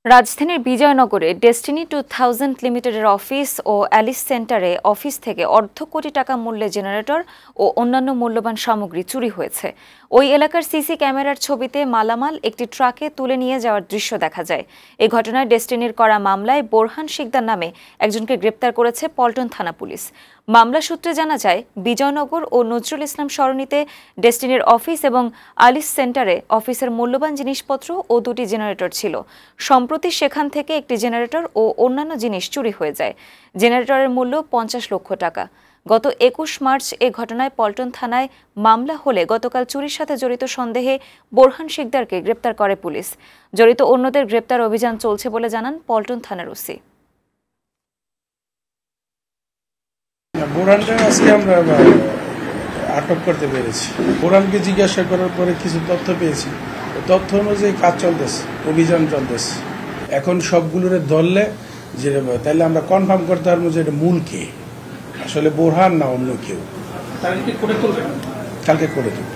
রাজধানীর বিজয়নগরে ডেস্টিনি 2000 লিমিটেডের অফিস ও অ্যালিস সেন্টারে অফিস থেকে অর্ধ কোটি টাকা মূল্যের জেনারেটর ও অন্যান্য মূল্যবান সামগ্রী চুরি হয়েছে। ওই এলাকার সিসি ক্যামেরার ছবিতে মালামাল একটি ট্রাকে তুলে নিয়ে যাওয়ার দৃশ্য দেখা যায়। এই ঘটনায় ডেস্টিনির করা মামলায় বোরহান শিকদার নামে একজনকে গ্রেপ্তার করেছে পল্টন থানা পুলিশ। মামলা সূত্রে জানা যায়, বিজয়নগর ও নজরুল ইসলাম সরণিতে ডেস্টিনির অফিস এবং অ্যালিস সেন্টারে অফিসের মূল্যবান জিনিসপত্র ও দুটি জেনারেটর ছিল। সম্প্রতি সেখান থেকে একটি জেনারেটর ও অন্যান্য জিনিস চুরি হয়ে যায়। জেনারেটরের মূল্য 50 লক্ষ টাকা। গত 21 মার্চ এ ঘটনায় পল্টন থানায় মামলা হলে গতকাল চুরির সাথে জড়িত সন্দেহে বোরহান শিকদারকে গ্রেপ্তার করে পুলিশ। জড়িত অন্যদের গ্রেপ্তার অভিযান চলছে বলে জানান পল্টন থানার ওসি। বোরহানকে আজকে আমরা আটক করতে পেরেছি। বোরহানকে জিজ্ঞাসা করার পরে কিছু তথ্য পেয়েছি। তথ্য অনুযায়ী কাজ চলতেছে, অভিযান চলতেছে। এখন সবগুলোরে ধরলে যে তাহলে আমরা কনফার্ম করতে পারবো যে এটা মূল কে, আসলে বোরহান না অন্য কেউ। কালকে করে তুলবে।